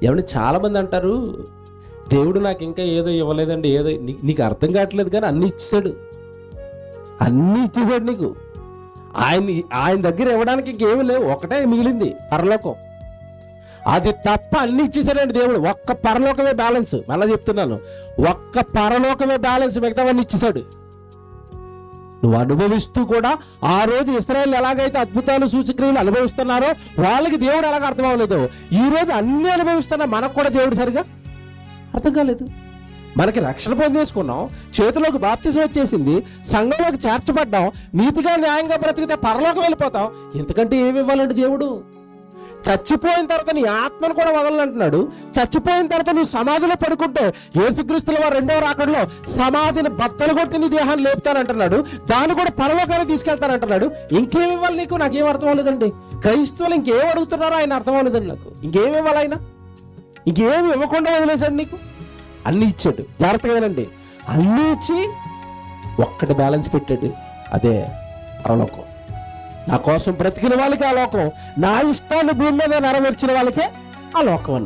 ఏమంటే చాలామంది అంటారు, దేవుడు నాకు ఇంకా ఏదో ఇవ్వలేదండి, ఏదో నీకు అర్థం కావట్లేదు, కానీ అన్నీ ఇచ్చేసాడు, అన్నీ ఇచ్చేసాడు నీకు. ఆయన దగ్గర ఇవ్వడానికి ఇంకేమీ లేవు, ఒకటే మిగిలింది, పరలోకం. అది తప్ప అన్ని ఇచ్చేసాడండి దేవుడు. ఒక్క పరలోకమే బ్యాలెన్స్. మళ్ళీ చెప్తున్నాను, ఒక్క పరలోకమే బ్యాలెన్స్, మిగతావన్నీ ఇచ్చేసాడు. నువ్వు అనుభవిస్తూ కూడా ఆ రోజు ఇశ్రాయేలు ఎలాగైతే అద్భుతాలు సూచక్రియలు అనుభవిస్తున్నారో వాళ్ళకి దేవుడు ఎలాగ అర్థం అవ్వలేదు, ఈ రోజు అన్ని అనుభవిస్తున్నా మనకు కూడా దేవుడు సరిగా అర్థం కాలేదు. మనకి రక్షణ పొందేసుకున్నాం, చేతిలోకి బాప్తిజం వచ్చేసింది, సంఘంలోకి చేర్చబడ్డాం, నీతిగా న్యాయంగా బ్రతికితే పరలోకం వెళ్ళిపోతాం. ఇంతకంటే ఏమి ఇవ్వాలంటే దేవుడు? చచ్చిపోయిన తర్వాత నీ ఆత్మను కూడా వదలంటున్నాడు. చచ్చిపోయిన తర్వాత నువ్వు సమాధిలో పడుకుంటే యేసుక్రీస్తుల వారు రెండవ రాకడలో సమాధిని బద్దలు కొట్టి నీ దేహాన్ని లేపుతానంటున్నాడు, దాన్ని కూడా పరలోకానికి తీసుకెళ్తానంటున్నాడు. ఇంకేమి ఇవ్వాలి నీకు? నాకేం అర్థం అవ్వలేదండి. క్రైస్తవులు ఇంకేం అడుగుతున్నారో ఆయన అర్థం అవ్వలేదండి నాకు. ఇంకేమి ఇవ్వాలి ఆయన? ఇంకేమి ఇవ్వకుండా వదిలేశాడు నీకు. అన్ని ఇచ్చాడు. జాగ్రత్తగా వినండి, అన్ని ఇచ్చి ఒక్కటి బ్యాలెన్స్ పెట్టాడు, అదే పరలోకం. నా కోసం బ్రతికిన వాళ్ళకి ఆ లోకం, నా ఇష్టాన్ని భూమి మీద నెరవేర్చిన వాళ్ళకే ఆ లోకం అన్నాడు.